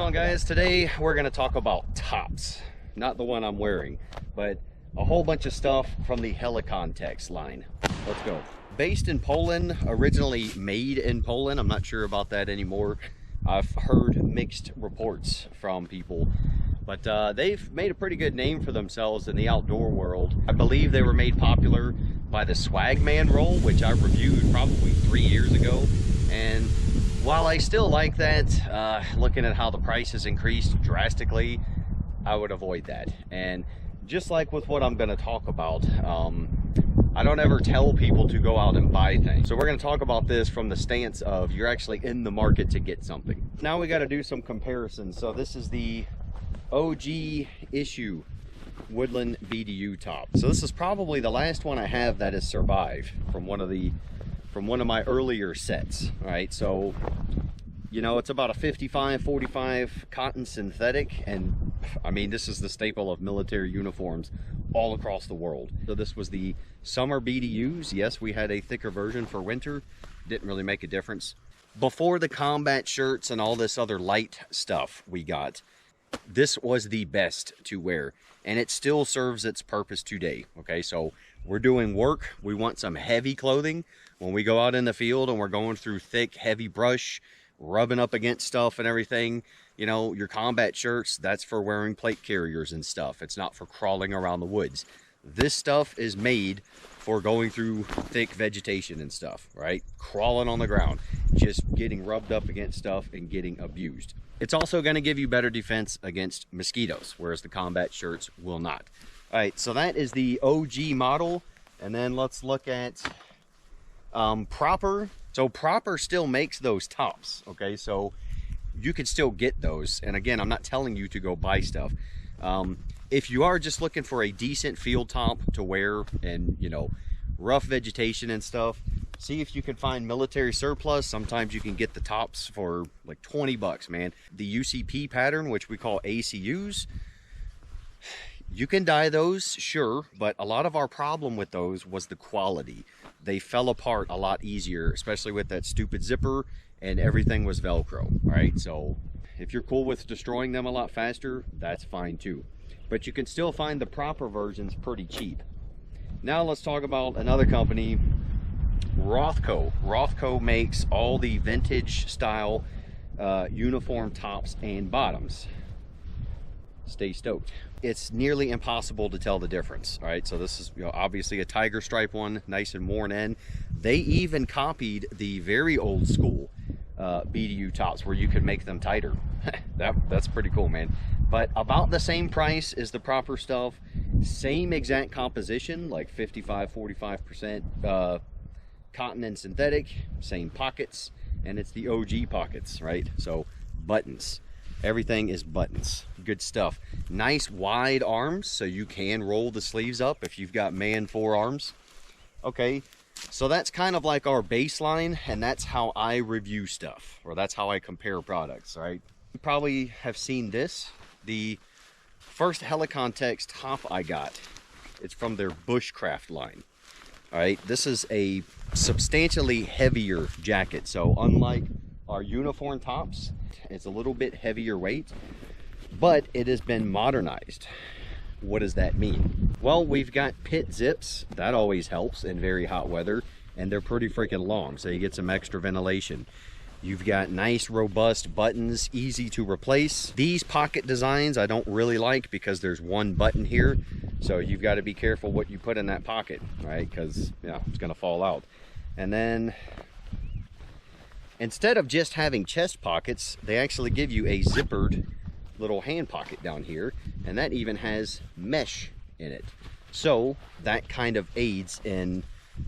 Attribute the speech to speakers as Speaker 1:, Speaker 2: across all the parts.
Speaker 1: on, guys? Today we're going to talk about tops. Not the one I'm wearing, but a whole bunch of stuff from the Helikon Tex line. Let's go. Based in Poland, originally made in Poland. I'm not sure about that anymore. I've heard mixed reports from people, but they've made a pretty good name for themselves in the outdoor world. I believe they were made popular by the Swagman roll, which I reviewed probably 3 years ago. And while I still like that, looking at how the price has increased drastically, I would avoid that. And just like with what I'm going to talk about, I don't ever tell people to go out and buy things. So we're going to talk about this from the stance of you're actually in the market to get something. Now we got to do some comparisons. So this is the OG issue Woodland BDU top. So this is probably the last one I have that has survived from one of my earlier sets. All right, so you know, it's about a 55-45 cotton synthetic, and I mean, this is the staple of military uniforms all across the world. So this was the summer BDUs. Yes, we had a thicker version for winter. Didn't really make a difference. Before the combat shirts and all this other light stuff we got, this was the best to wear, and it still serves its purpose today. Okay, so we're doing work. We want some heavy clothing when we go out in the field and we're going through thick, heavy brush, rubbing up against stuff and everything. You know, your combat shirts, that's for wearing plate carriers and stuff. It's not for crawling around the woods. This stuff is made for going through thick vegetation and stuff, right? Crawling on the ground, just getting rubbed up against stuff and getting abused. It's also going to give you better defense against mosquitoes, whereas the combat shirts will not. All right, so that is the OG model. And then let's look at Proper. So Proper still makes those tops, okay? So you can still get those. And again, I'm not telling you to go buy stuff. If you are just looking for a decent field top to wear and, you know, rough vegetation and stuff, see if you can find military surplus. Sometimes you can get the tops for like 20 bucks, man. The UCP pattern, which we call ACUs, you can dye those, sure, but a lot of our problem with those was the quality. They fell apart a lot easier, especially with that stupid zipper, and everything was Velcro, right? So if you're cool with destroying them a lot faster, that's fine too. But you can still find the Proper versions pretty cheap. Now let's talk about another company, Rothco. Rothco makes all the vintage style uniform tops and bottoms. Stay stoked. It's nearly impossible to tell the difference. All right, so this is, you know, obviously a tiger stripe one, nice and worn in. They even copied the very old school BDU tops where you could make them tighter. That's pretty cool, man. But about the same price as the Proper stuff, same exact composition, like 55-45% cotton and synthetic, same pockets, and it's the OG pockets, right? So buttons. Everything is buttons. Good stuff. Nice wide arms, so you can roll the sleeves up if you've got man forearms. Okay, so that's kind of like our baseline, and that's how I review stuff, or that's how I compare products, right? You probably have seen this. The first Helikon Tex top I got, it's from their bushcraft line. All right, this is a substantially heavier jacket, so unlike our uniform tops, it's a little bit heavier weight, but it has been modernized. What does that mean? Well, we've got pit zips. That always helps in very hot weather, and they're pretty freaking long, so you get some extra ventilation. You've got nice, robust buttons, easy to replace. These pocket designs I don't really like because there's one button here, so you've got to be careful what you put in that pocket, right? Because, yeah, it's going to fall out. And then instead of just having chest pockets, they actually give you a zippered little hand pocket down here, and that even has mesh in it. So that kind of aids in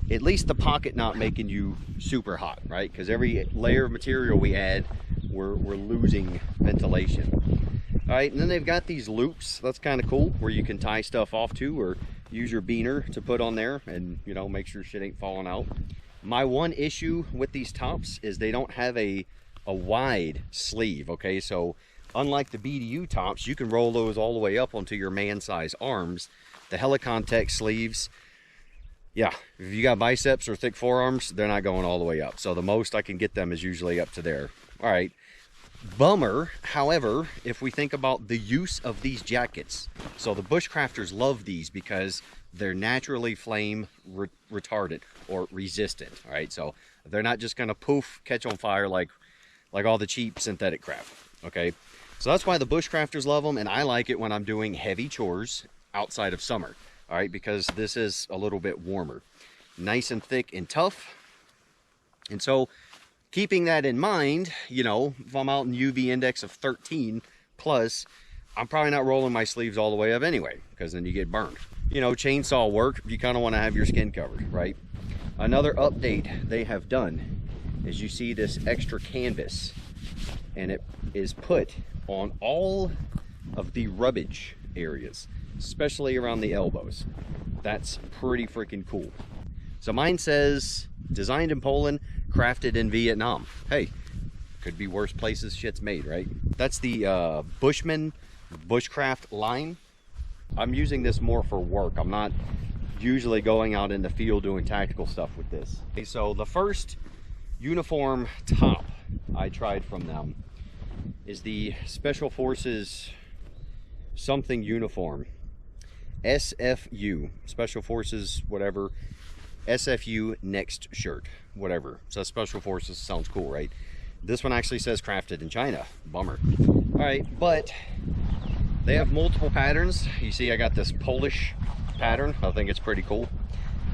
Speaker 1: at least the pocket not making you super hot, right? Because every layer of material we add, we're losing ventilation. All right, and then they've got these loops. That's kind of cool, where you can tie stuff off to, or use your beaner to put on there and, you know, make sure shit ain't falling out. My one issue with these tops is they don't have a wide sleeve, okay? So unlike the BDU tops, you can roll those all the way up onto your man-size arms. The Helikon Tex sleeves, yeah, if you got biceps or thick forearms, they're not going all the way up. So the most I can get them is usually up to there. All right, Bummer, however, if we think about the use of these jackets. So the bushcrafters love these because they're naturally flame retardant or resistant, all right? So they're not just gonna poof, catch on fire like all the cheap synthetic crap, okay? So that's why the bushcrafters love them, and I like it when I'm doing heavy chores outside of summer, all right? Because this is a little bit warmer. Nice and thick and tough. And so keeping that in mind, you know, if I'm out in UV index of 13 plus, I'm probably not rolling my sleeves all the way up anyway, because then you get burned. You know, chainsaw work, you kind of want to have your skin covered, right? Another update they have done is you see this extra canvas, and it is put on all of the rubbish areas, especially around the elbows. That's pretty freaking cool. So mine says, designed in Poland, crafted in Vietnam. Hey, could be worse places shit's made, right? That's the Bushman Bushcraft line. I'm using this more for work. I'm not usually going out in the field doing tactical stuff with this. Okay, so the first uniform top I tried from them is the Special Forces something uniform. SFU, Special Forces, whatever. SFU next shirt, whatever. So Special Forces sounds cool, right? This one actually says crafted in China. Bummer. All right, but they have multiple patterns. You see I got this Polish pattern. I think it's pretty cool.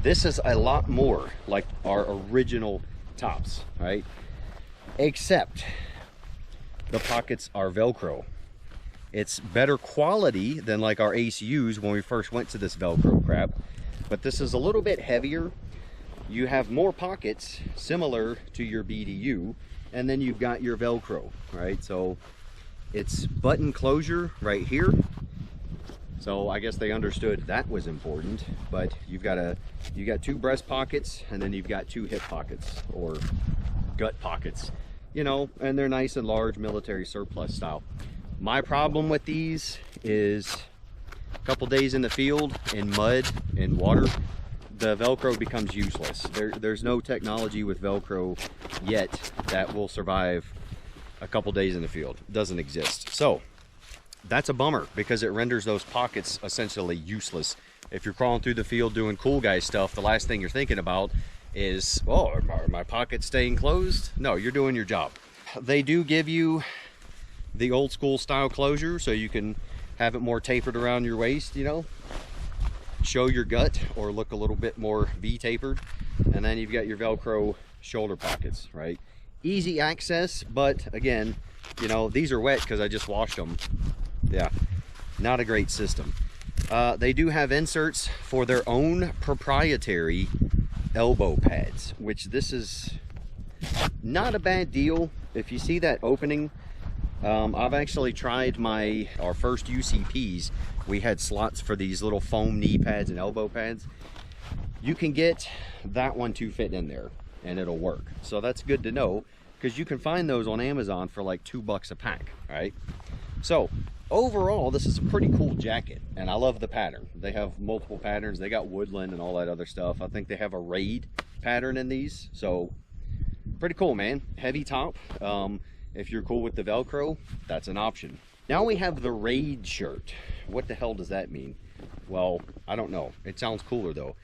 Speaker 1: This is a lot more like our original tops, right? Except the pockets are Velcro. It's better quality than like our ACUs when we first went to this Velcro crap, but this is a little bit heavier. You have more pockets similar to your BDU, and then you've got your Velcro, right? So it's button closure right here. So I guess they understood that was important, but you got two breast pockets, and then you've got two hip pockets or gut pockets, you know, and they're nice and large, military surplus style. My problem with these is a couple days in the field in mud and water, the Velcro becomes useless. There's no technology with Velcro yet that will survive a couple days in the field. It doesn't exist. So that's a bummer because it renders those pockets essentially useless. If you're crawling through the field doing cool guy stuff, the last thing you're thinking about is, oh, are my pockets staying closed? No, you're doing your job. They do give you the old school style closure so you can have it more tapered around your waist, you know, show your gut or look a little bit more V-tapered. And then you've got your Velcro shoulder pockets, right? Easy access, but again, you know, these are wet because I just washed them. Yeah, not a great system. They do have inserts for their own proprietary elbow pads, which this is not a bad deal. If you see that opening, I've actually tried our first UCPs. We had slots for these little foam knee pads and elbow pads. You can get that one to fit in there and it'll work. So that's good to know because you can find those on Amazon for like $2 a pack, right? So overall, this is a pretty cool jacket and I love the pattern. They have multiple patterns. They got Woodland and all that other stuff. I think they have a raid pattern in these. So pretty cool, man. Heavy top. If you're cool with the Velcro, that's an option. Now we have the raid shirt. What the hell does that mean? Well, I don't know. It sounds cooler though.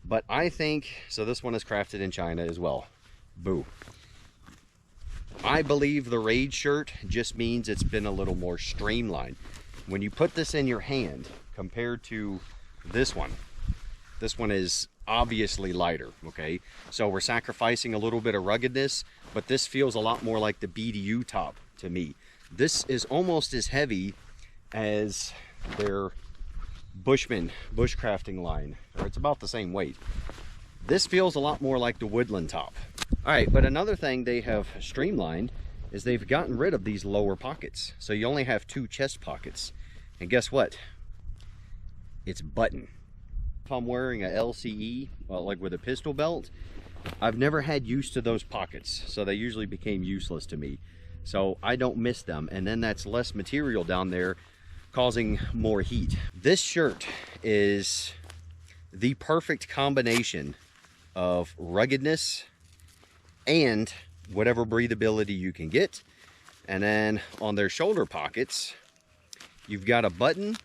Speaker 1: But I think, so this one is crafted in China as well. Boo. I believe the raid shirt just means it's been a little more streamlined. When you put this in your hand compared to this one is obviously lighter, okay? So we're sacrificing a little bit of ruggedness, but this feels a lot more like the BDU top to me. This is almost as heavy as their Bushman bushcrafting line, or it's about the same weight. This feels a lot more like the Woodland top. All right, but another thing they have streamlined is they've gotten rid of these lower pockets. So you only have two chest pockets. And guess what? It's button. If I'm wearing a LCE, well, like with a pistol belt, I've never had use to those pockets. So they usually became useless to me. So I don't miss them. And then that's less material down there causing more heat. This shirt is the perfect combination of ruggedness and whatever breathability you can get. And then on their shoulder pockets, you've got a button,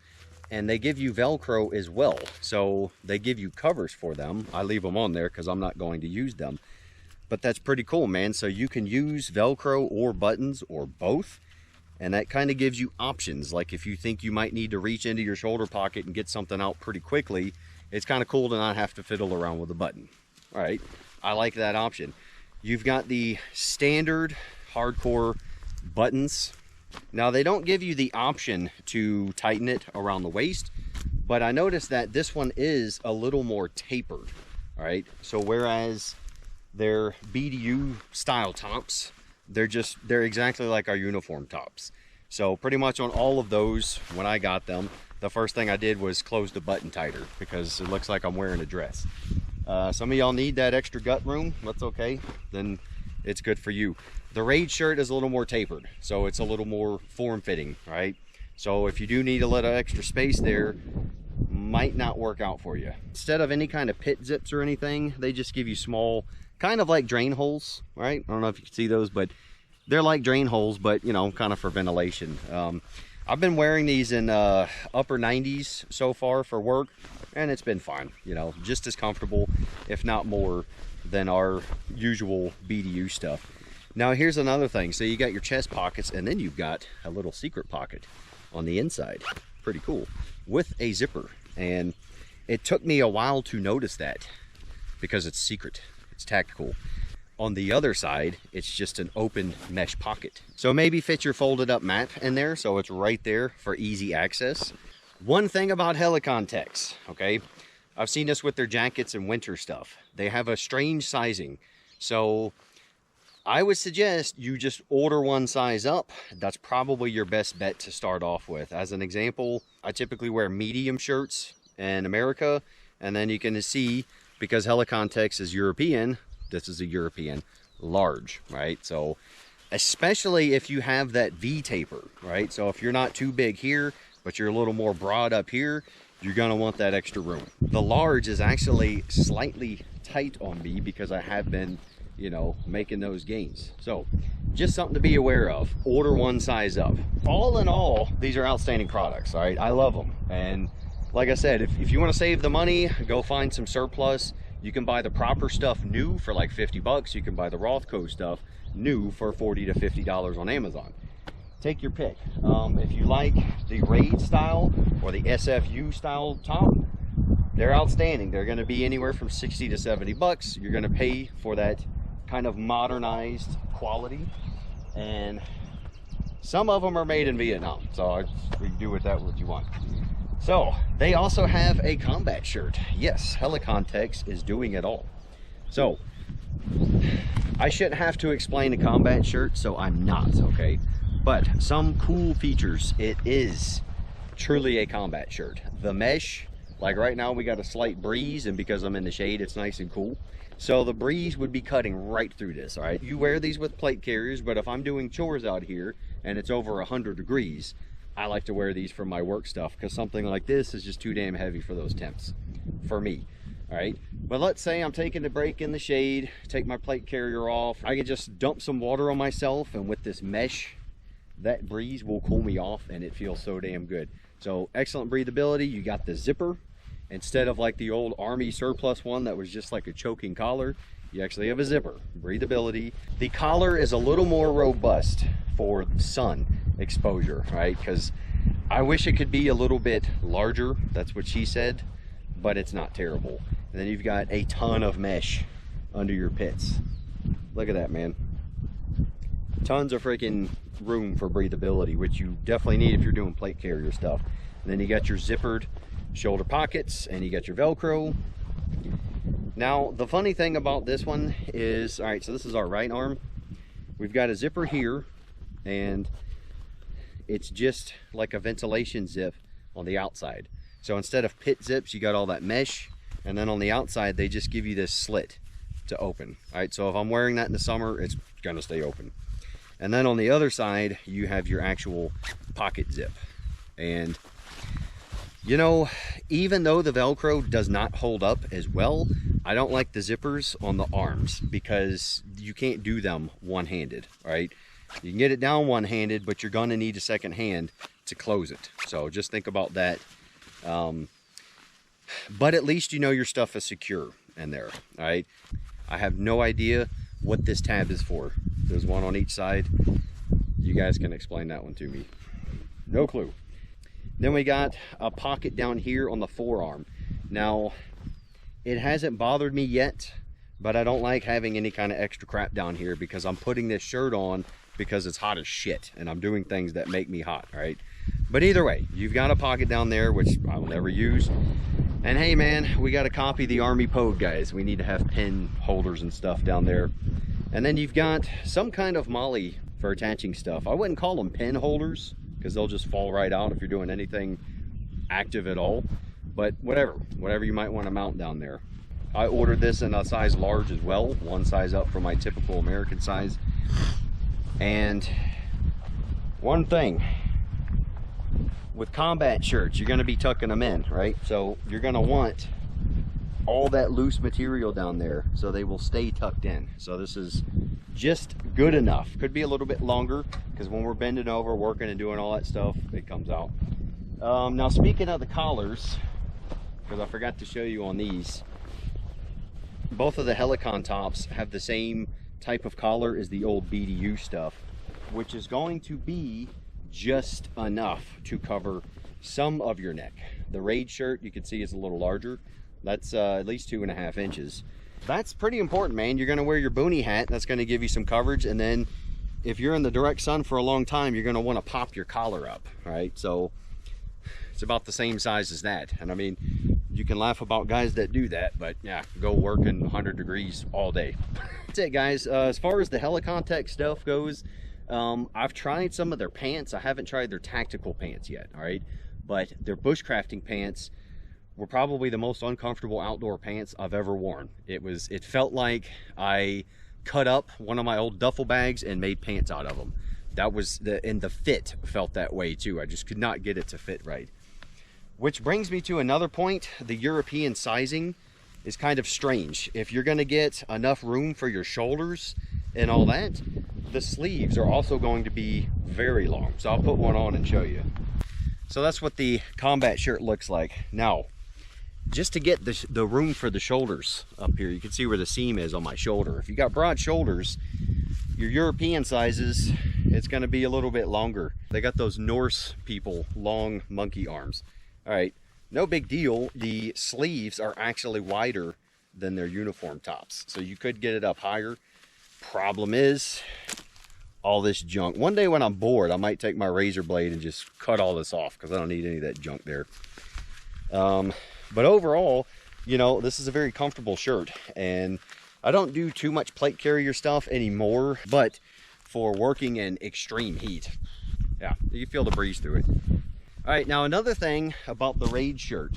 Speaker 1: and they give you Velcro as well. So they give you covers for them. I leave them on there because I'm not going to use them. But that's pretty cool, man. So you can use Velcro or buttons or both. And that kind of gives you options. Like if you think you might need to reach into your shoulder pocket and get something out pretty quickly, it's kind of cool to not have to fiddle around with a button. All right, I like that option. You've got the standard hardcore buttons. Now they don't give you the option to tighten it around the waist, but I noticed that this one is a little more tapered. All right, so whereas their BDU style tops, they're exactly like our uniform tops. So pretty much on all of those, when I got them, the first thing I did was close the button tighter because it looks like I'm wearing a dress. Some of y'all need that extra gut room. That's okay, then it's good for you. The raid shirt is a little more tapered, so it's a little more form-fitting, right? So if you do need a little extra space there, might not work out for you. Instead of any kind of pit zips or anything, they just give you small, kind of like drain holes, right? I don't know if you can see those, but they're like drain holes, but you know, kind of for ventilation. I've been wearing these in upper 90s so far for work, and it's been fine, you know, just as comfortable, if not more, than our usual BDU stuff. Now here's another thing. So you got your chest pockets, and then you've got a little secret pocket on the inside. Pretty cool, with a zipper. And it took me a while to notice that because it's secret, it's tactical. On the other side, it's just an open mesh pocket. So maybe fit your folded up map in there so it's right there for easy access. One thing about Helikon Tex, okay, I've seen this with their jackets and winter stuff. They have a strange sizing. So I would suggest you just order one size up. That's probably your best bet to start off with. As an example, I typically wear medium shirts in America, and then you can see, because Helikon Tex is European, this is a European large, right? So especially if you have that V taper, right? So if you're not too big here, but you're a little more broad up here, you're gonna want that extra room. The large is actually slightly tight on me because I have been, you know, making those gains. So just something to be aware of. Order one size up. All in all, these are outstanding products, all right? I love them. And like I said, if you want to save the money, go find some surplus. You can buy the proper stuff new for like 50 bucks. You can buy the Rothco stuff new for $40 to $50 on Amazon. Take your pick. If you like the Raid style or the SFU style top, they're outstanding. They're going to be anywhere from 60 to 70 bucks. You're going to pay for that kind of modernized quality, and some of them are made in Vietnam, so you do with that what you want. So they also have a combat shirt. Yes, Helikon Tex is doing it all. So I shouldn't have to explain a combat shirt, so I'm not, okay? But some cool features. It is truly a combat shirt. The mesh, like right now we got a slight breeze, and because I'm in the shade, it's nice and cool. So the breeze would be cutting right through this, all right? You wear these with plate carriers, but if I'm doing chores out here and it's over 100 degrees, I like to wear these for my work stuff because something like this is just too damn heavy for those temps, for me, all right? But let's say I'm taking a break in the shade, take my plate carrier off. I can just dump some water on myself, and with this mesh, that breeze will cool me off, and it feels so damn good. So excellent breathability. You got the zipper. Instead of like the old Army surplus one that was just like a choking collar, you actually have a zipper. Breathability. The collar is a little more robust for sun exposure, right? Because I wish it could be a little bit larger. That's what she said, but it's not terrible. And then you've got a ton of mesh under your pits. Look at that, man. Tons of freaking room for breathability, which you definitely need if you're doing plate carrier stuff. And then you got your zippered shoulder pockets, and you got your Velcro. Now the funny thing about this one is, all right, so this is our right arm. We've got a zipper here, and it's just like a ventilation zip on the outside. So instead of pit zips, you got all that mesh, and then on the outside they just give you this slit to open. All right, so if I'm wearing that in the summer, it's gonna stay open. And then on the other side, you have your actual pocket zip. And you know, even though the Velcro does not hold up as well, I don't like the zippers on the arms because you can't do them one-handed, right? You can get it down one-handed, but you're gonna need a second hand to close it. So just think about that. But at least you know your stuff is secure in there, all right? I have no idea what this tab is for. There's one on each side. You guys can explain that one to me. No clue. Then we got a pocket down here on the forearm. Now, it hasn't bothered me yet, but I don't like having any kind of extra crap down here because I'm putting this shirt on because it's hot as shit and I'm doing things that make me hot, right? But either way, you've got a pocket down there, which I will never use. And hey man, we got to copy the Army Pogue, guys. We need to have pin holders and stuff down there. And then you've got some kind of molly for attaching stuff. I wouldn't call them pin holders because they'll just fall right out if you're doing anything active at all. But whatever you might want to mount down there. I ordered this in a size large as well, one size up from my typical American size. And one thing, with combat shirts, you're going to be tucking them in, right? So you're going to want all that loose material down there so they will stay tucked in. So this is just good enough. Could be a little bit longer because when we're bending over, working and doing all that stuff, it comes out. Now speaking of the collars, because I forgot to show you on these, both of the Helikon tops have the same type of collar as the old BDU stuff, which is going to be just enough to cover some of your neck. The raid shirt, you can see, is a little larger. That's at least 2.5 inches. That's pretty important, man. You're going to wear your boonie hat. That's going to give you some coverage. And then if you're in the direct sun for a long time, you're going to want to pop your collar up, right? So it's about the same size as that. And I mean, you can laugh about guys that do that, but yeah, go work in 100 degrees all day. That's it, guys. As far as the Helikon Tex stuff goes, I've tried some of their pants. I haven't tried their tactical pants yet, all right? But their bushcrafting pants were probably the most uncomfortable outdoor pants I've ever worn. It felt like I cut up one of my old duffel bags and made pants out of them. That was and the fit felt that way too. I just could not get it to fit right. Which brings me to another point. The European sizing is kind of strange. If you're gonna get enough room for your shoulders and all that, the sleeves are also going to be very long. So I'll put one on and show you. So that's what the combat shirt looks like. Now, just to get the room for the shoulders up here, you can see where the seam is on my shoulder. If you got broad shoulders, your European sizes, it's gonna be a little bit longer. They got those Norse people, long monkey arms. All right, no big deal. The sleeves are actually wider than their uniform tops, so you could get it up higher. Problem is all this junk. One day when I'm bored, I might take my razor blade and just cut all this off because I don't need any of that junk there. But overall, you know, this is a very comfortable shirt, and I don't do too much plate carrier stuff anymore, but for working in extreme heat, yeah, you feel the breeze through it. All right, now another thing about the raid shirt.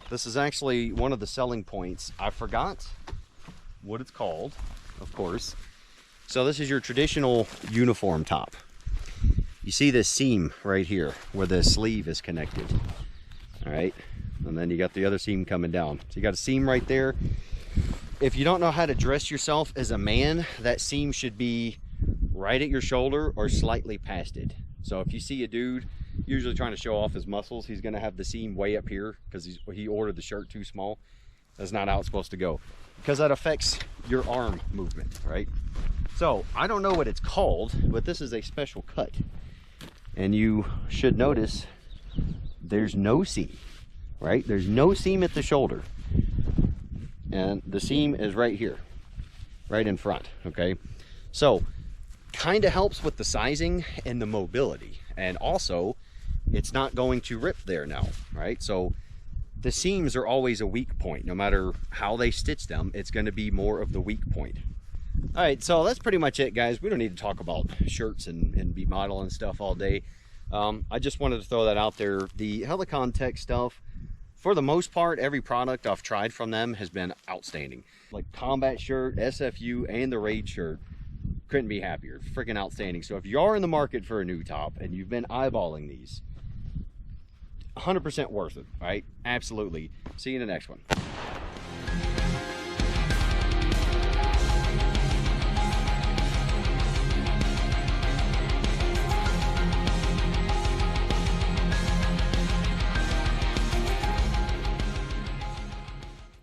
Speaker 1: This is actually one of the selling points. I forgot what it's called, of course. So this is your traditional uniform top. You see this seam right here where the sleeve is connected. All right, and then you got the other seam coming down. So you got a seam right there. If you don't know how to dress yourself as a man, that seam should be right at your shoulder or slightly past it. So if you see a dude usually trying to show off his muscles, he's gonna have the seam way up here because he ordered the shirt too small. That's not how it's supposed to go, because that affects your arm movement, right? So I don't know what it's called, but this is a special cut. And you should notice there's no seam, right? There's no seam at the shoulder. And the seam is right here, right in front, okay? So kind of helps with the sizing and the mobility. And also, it's not going to rip there now, right? So the seams are always a weak point. No matter how they stitch them, it's going to be more of the weak point. All right, so that's pretty much it, guys. We don't need to talk about shirts and be modeling stuff all day. I just wanted to throw that out there. The Helikon Tex stuff, for the most part, every product I've tried from them has been outstanding. Like combat shirt, SFU, and the raid shirt. Couldn't be happier. Freaking outstanding. So if you are in the market for a new top and you've been eyeballing these, 100% worth it, right? Absolutely. See you in the next one.